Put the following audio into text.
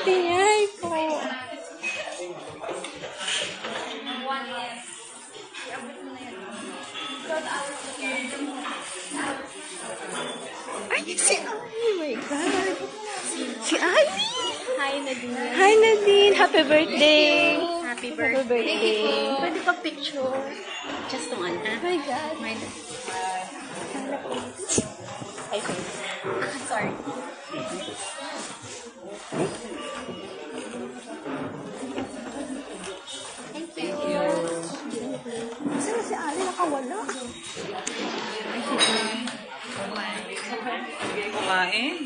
Ate Yay po. Ay, si Ai. Oh my God. Si Ai. Hi, Nadine. Hi, Nadine. Happy birthday. Happy birthday. Pwede pa picture. Just one, ha? Oh my God. My Hi, friends. sorry. Thank you. Saan si Ali nakawala? Kumain.